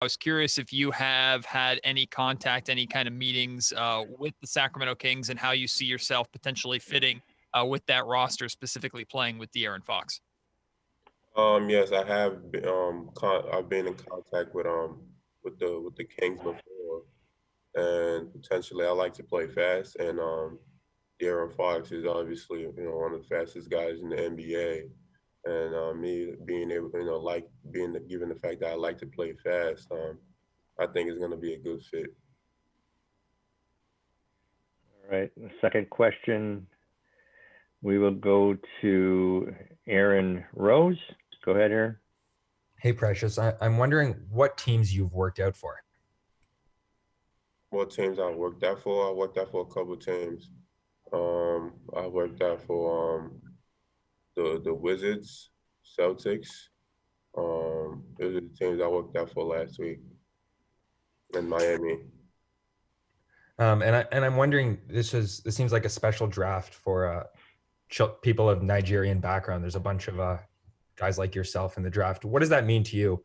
I was curious if you have had any contact, any kind of meetings with the Sacramento Kings, and how you see yourself potentially fitting with that roster, specifically playing with De'Aaron Fox. Yes, I have been, I've been in contact with the Kings before, and potentially I like to play fast, and De'Aaron Fox is obviously one of the fastest guys in the NBA, and me being able, like being given the fact that I like to play fast, I think it's going to be a good fit. All right. The second question, we will go to Aaron Rose. Go ahead, Aaron. Hey, Precious. I'm wondering what teams you've worked out for. What teams I worked out for? I worked out for a couple of teams. I worked out for the Wizards, Celtics. Those are the teams I worked out for last week in Miami. And I'm wondering, this seems like a special draft for people of Nigerian background. There's a bunch of guys like yourself in the draft. What does that mean to you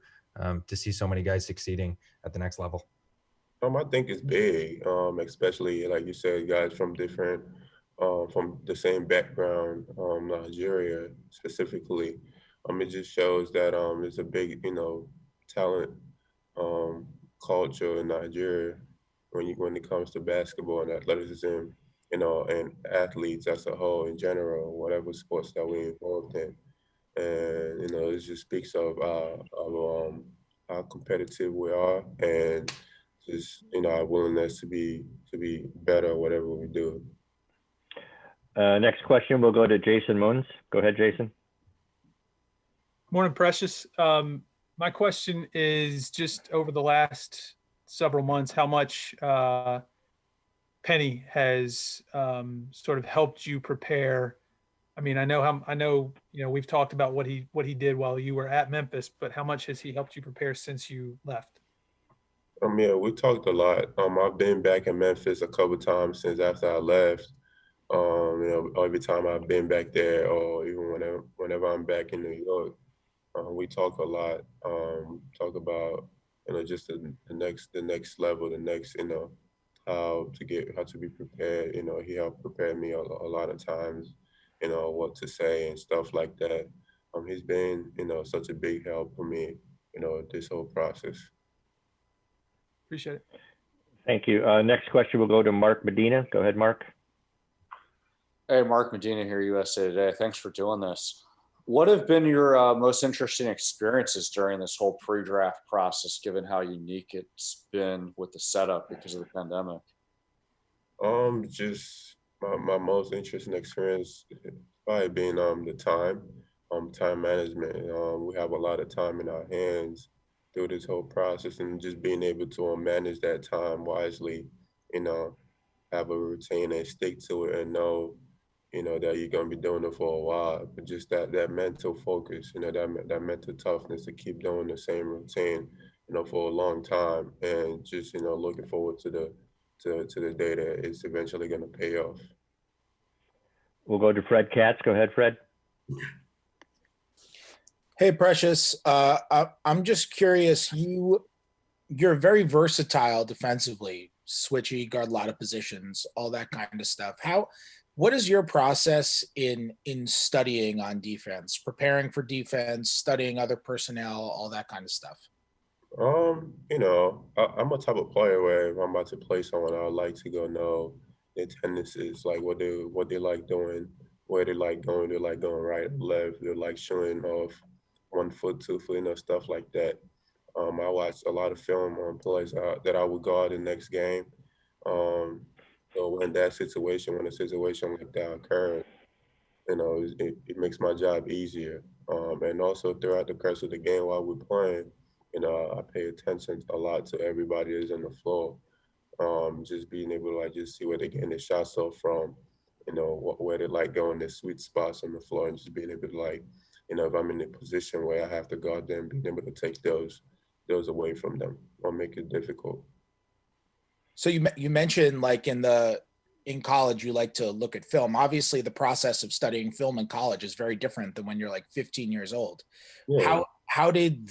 to see so many guys succeeding at the next level? I think it's big, especially like you said, guys from from the same background, Nigeria specifically. It just shows that it's a big, talent culture in Nigeria when it comes to basketball and athleticism, and athletes as a whole in general, whatever sports that we're involved in. And it just speaks of how competitive we are, and just our willingness to be better whatever we do. Next question, we'll go to Jason Moons. Go ahead, Jason. Morning, Precious. My question is, just over the last several months, how much Penny has sort of helped you prepare. I mean, I know we've talked about what he did while you were at Memphis, but how much has he helped you prepare since you left? Yeah, we talked a lot. I've been back in Memphis a couple times since after I left. Every time I've been back there, or even whenever I'm back in New York, we talk a lot. Talk about just the next level, the next how to be prepared. He helped prepare me a lot of times. What to say and stuff like that. He's been such a big help for me. This whole process. Appreciate it. Thank you. Next question will go to Mark Medina. Go ahead, Mark. Hey, Mark Medina here, USA Today. Thanks for doing this. What have been your most interesting experiences during this whole pre-draft process, given how unique it's been with the setup because of the pandemic? Just my most interesting experience probably being the time management. We have a lot of time in our hands through this whole process, and just being able to manage that time wisely, have a routine and stick to it, and know, that you're gonna be doing it for a while. But just that mental focus, that mental toughness to keep doing the same routine, for a long time, and just looking forward to the day that it's eventually gonna pay off. We'll go to Fred Katz. Go ahead, Fred. Hey, Precious. I'm just curious. You're very versatile defensively, switchy, guard a lot of positions, all that kind of stuff. What is your process in studying on defense, preparing for defense, studying other personnel, all that kind of stuff? I'm a type of player where if I'm about to play someone, I like to go know their tendencies, like what they like doing, where they like going. They like going right, left. They like showing off 1 foot, 2 foot, stuff like that. I watched a lot of film on plays that I would guard the next game. So when a situation like that occurs, it makes my job easier. And also throughout the course of the game while we're playing, I pay attention a lot to everybody that's on the floor. Just being able to just see where they're getting their shots off from, where they like going their sweet spots on the floor, and just being able to if I'm in a position where I have to guard them, being able to take those away from them or make it difficult. So you mentioned in college you like to look at film. Obviously, the process of studying film in college is very different than when you're 15 years old. Yeah. how did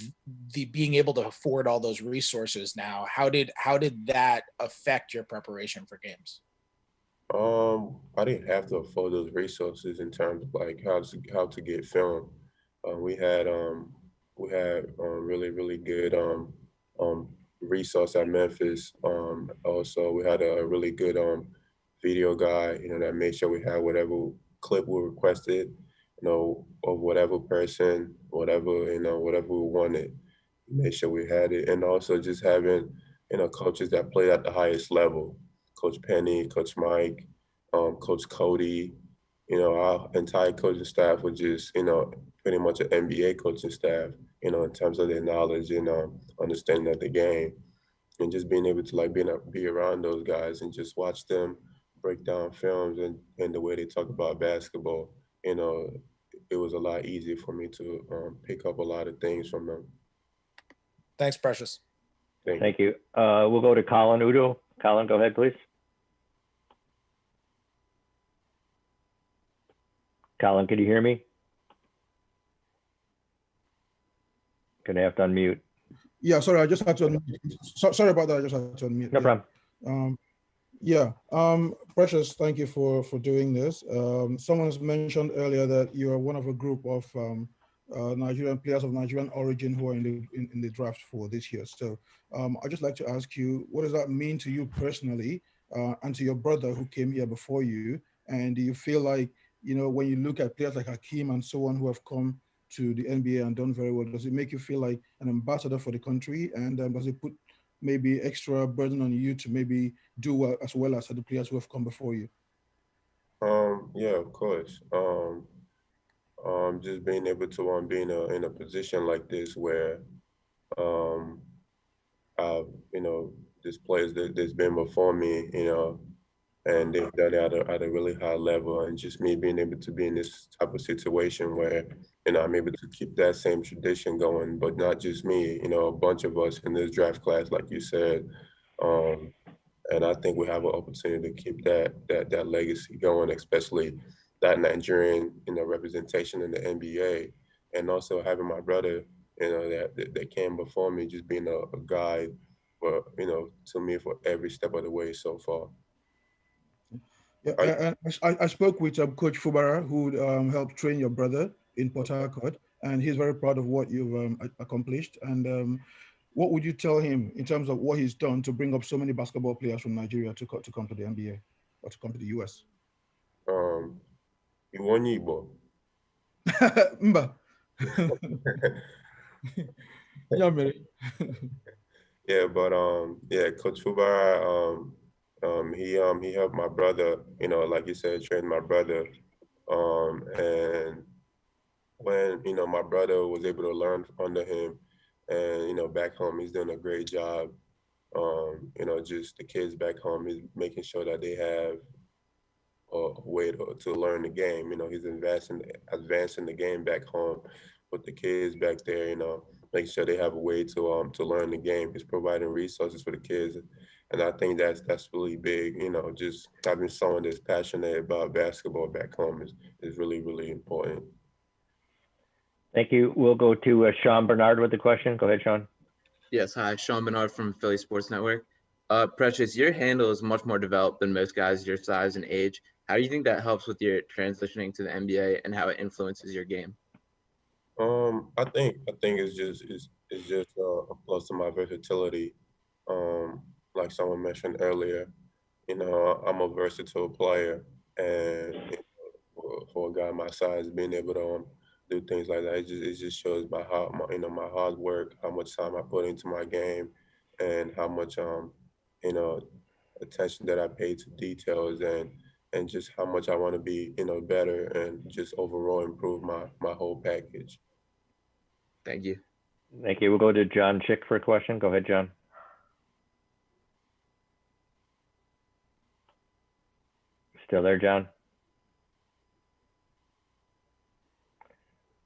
the being able to afford all those resources now, how did that affect your preparation for games? I didn't have to afford those resources in terms of like how to get film. We had really good um, resource at Memphis. Also, we had a really good video guy, that made sure we had whatever clip we requested, of whatever person, whatever we wanted. Make sure we had it, and also just having coaches that played at the highest level. Coach Penny, Coach Mike, Coach Cody. Our entire coaching staff was just pretty much an NBA coaching staff. In terms of their knowledge and understanding of the game, and just being able to like be around those guys and just watch them break down films and the way they talk about basketball. It was a lot easier for me to pick up a lot of things from them. Thanks, Precious. Thank you. We'll go to Colin Udo. Colin, go ahead, please. Colin, can you hear me? Gonna have to unmute. Yeah, sorry, I just had to unmute. Sorry about that, I just had to unmute. No problem. Precious, thank you for doing this. Someone has mentioned earlier that you are one of a group of Nigerian players of Nigerian origin who are in the draft for this year. So I'd just like to ask you, what does that mean to you personally and to your brother who came here before you? And do you feel like, when you look at players like Hakeem and so on who have come to the NBA and done very well, does it make you feel like an ambassador for the country? And does it put maybe extra burden on you to maybe do well as the players who have come before you? Yeah, of course. Just being able to be in a position like this where there's players that's been before me, and they've done it at a really high level, and just me being able to be in this type of situation where I'm able to keep that same tradition going, but not just me, a bunch of us in this draft class, like you said, and I think we have an opportunity to keep that legacy going, especially that Nigerian representation in the NBA, and also having my brother that came before me, just being a guide for to me for every step of the way so far. Yeah, I spoke with Coach Fubara, who helped train your brother in Port Harcourt, and he's very proud of what you've accomplished. And what would you tell him in terms of what he's done to bring up so many basketball players from Nigeria to come to the NBA or to come to the US? Iwonyibo. Mba. Yeah, but Coach Fubara, he helped my brother, like you said, trained my brother. And when, my brother was able to learn under him, and, back home, he's doing a great job. Just the kids back home, he's making sure that they have a way to learn the game. He's advancing the game back home with the kids back there, making sure they have a way to learn the game. He's providing resources for the kids. And I think that's really big, just having someone that's passionate about basketball back home is really, really important. Thank you. We'll go to Sean Bernard with the question. Go ahead, Sean. Yes, hi, Sean Bernard from Philly Sports Network. Precious, your handle is much more developed than most guys your size and age. How do you think that helps with your transitioning to the NBA and how it influences your game? I think it's just a plus to my versatility. Like someone mentioned earlier, I'm a versatile player, and for a guy my size, being able to do things like that, it just shows my hard work, how much time I put into my game, and how much attention that I pay to details, and just how much I want to be better and just overall improve my whole package. Thank you. Thank you. We'll go to John Chick for a question. Go ahead, John. Still there, John?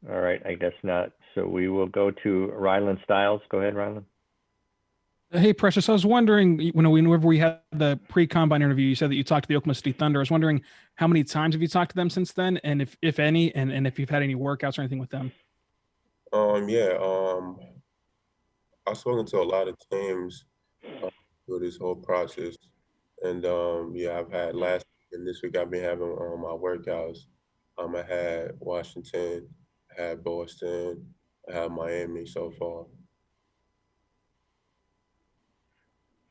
All right, I guess not. So we will go to Rylan Stiles. Go ahead, Rylan. Hey, Precious, I was wondering, whenever we had the pre-combine interview, you said that you talked to the Oklahoma City Thunder. I was wondering how many times have you talked to them since then, and if any, and if you've had any workouts or anything with them? Yeah. I've spoken to a lot of teams through this whole process, and yeah, I've had last week and this week I've been having my workouts. I had Washington, I had Boston, I had Miami so far.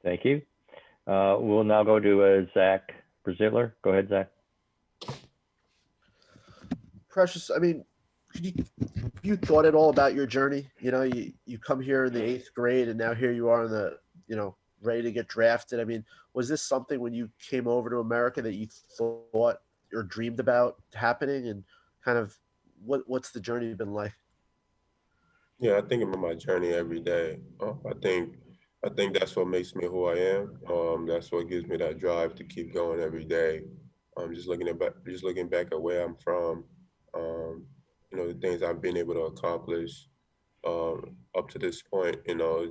Thank you. We'll now go to Zach Braziller. Go ahead, Zach. Precious, I mean, you thought at all about your journey? You know, you come here in the 8th grade and now here you are in the, you know, ready to get drafted. I mean, was this something when you came over to America that you thought or dreamed about happening, and kind of what's the journey been like? Yeah, I think about my journey every day. I think that's what makes me who I am. That's what gives me that drive to keep going every day. Just looking back at where I'm from, um, you know, the things I've been able to accomplish up to this point. You know,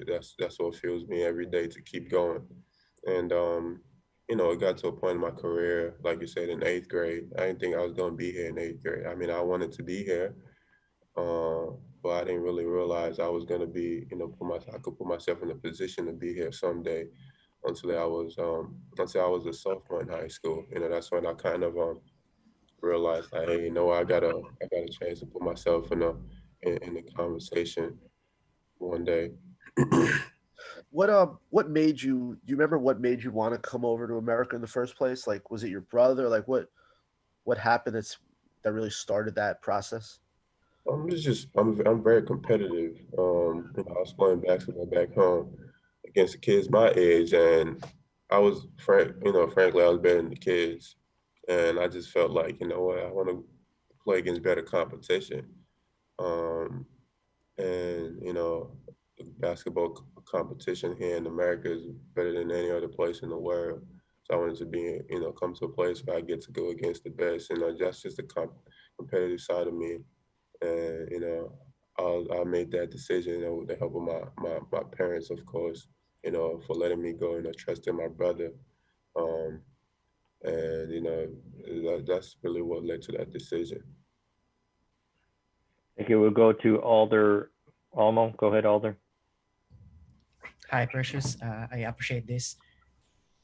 that's what fuels me every day to keep going. And you know, it got to a point in my career, like you said, in 8th grade. I didn't think I was going to be here in 8th grade. I mean, I wanted to be here, uh, but I didn't really realize I was gonna be, you know, I could put myself in a position to be here someday. Until I was a sophomore in high school. You know, that's when I kind of realized, like, hey, you know, I got a chance to put myself in a conversation one day. What made you? Do you remember what made you want to come over to America in the first place? Like, was it your brother? Like, what happened that really started that process? I'm very competitive. You know, I was playing basketball back home against the kids my age, and frankly, I was better than the kids, and I just felt like, you know what, I want to play against better competition. Um, and you know, basketball competition here in America is better than any other place in the world. So I wanted to be, you know, come to a place where I get to go against the best. You know, that's just the competitive side of me. And you know, I made that decision, you know, with the help of my parents, of course, you know, for letting me go, you know, trusting my brother. Um, and you know, that's really what led to that decision. Thank you. We'll go to Alder Almo. Go ahead, Alder. Hi, Precious. I appreciate this.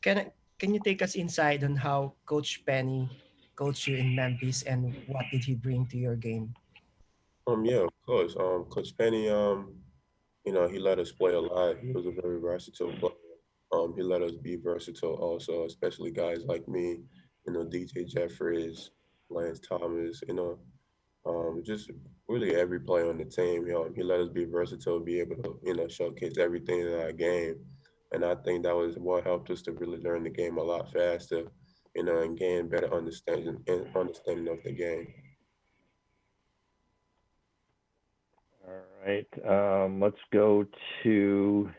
Can you take us inside on how Coach Penny coached you in Memphis and what did he bring to your game? Yeah, of course. Coach Penny, you know, he let us play a lot. He was a very versatile player. He let us be versatile also, especially guys like me, you know, DJ Jeffries, Lance Thomas, you know, just really every player on the team. You know, he let us be versatile, be able to, you know, showcase everything in our game. And I think that was what helped us to really learn the game a lot faster, you know, and gain better understanding of the game. All right. Let's go to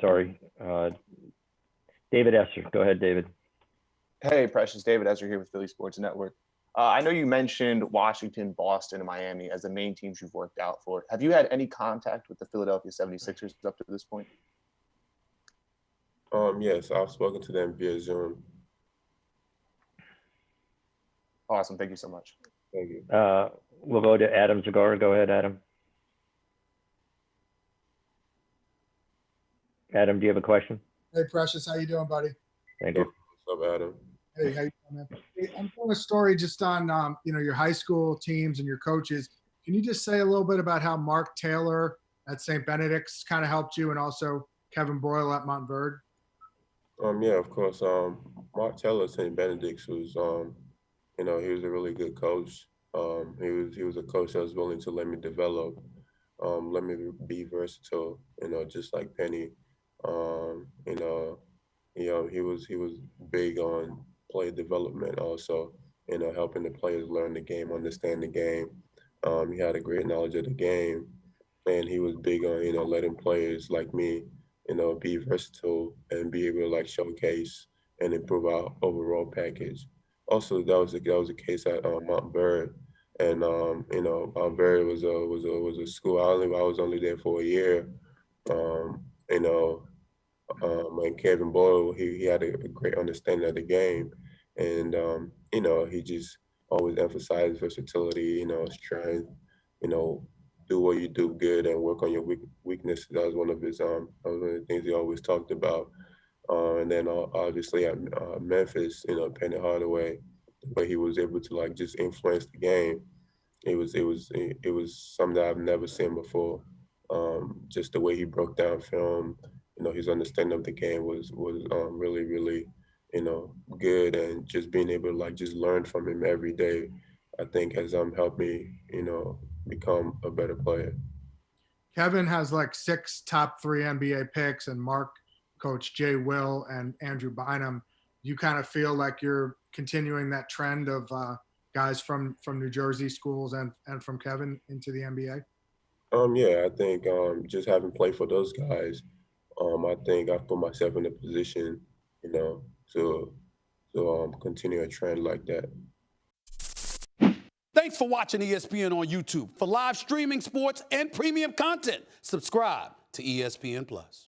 sorry, David Esser. Go ahead, David. Hey, Precious. David Ezra here with Philly Sports Network. I know you mentioned Washington, Boston, and Miami as the main teams you've worked out for. Have you had any contact with the Philadelphia 76ers up to this point? Yes, I've spoken to them via Zoom. Awesome. Thank you so much. Thank you. We'll go to Adam Zagora. Go ahead, Adam. Adam, do you have a question? Hey, Precious, how you doing, buddy? Thank you. What's up, Adam? Hey, how you doing, man? Hey, I'm telling a story just on you know, your high school teams and your coaches. Can you just say a little bit about how Mark Taylor at St. Benedict's kind of helped you, and also Kevin Boyle at Montverde? Yeah, of course. Mark Taylor at St. Benedict's was, you know, he was a really good coach. He was a coach that was willing to let me develop, let me be versatile, you know, just like Penny. He was big on player development also, you know, helping the players learn the game, understand the game. He had a great knowledge of the game, and he was big on, you know, letting players like me, you know, be versatile and be able to like showcase and improve our overall package. Also, that was a case at Montverde, and you know, Montverde was a school. I was only there for a year. You know, and Kevin Boyle, he had a great understanding of the game, and he just always emphasized versatility, strength, do what you do good and work on your weaknesses. That was one of that was one of the things he always talked about. And then obviously at Memphis, Penny Hardaway, the way he was able to like just influence the game, it was something that I've never seen before. Just the way he broke down film, his understanding of the game was really really good, and just being able to like just learn from him every day, I think has helped me become a better player. Kevin has like 6 top 3 NBA picks, and Mark coach Jay Will and Andrew Bynum. You kind of feel like you're continuing that trend of guys from New Jersey schools and from Kevin into the NBA? Yeah, I think just having played for those guys, I think I've put myself in a position, to continue a trend like that. Thanks for watching ESPN on YouTube. For live streaming sports and premium content, subscribe to ESPN Plus.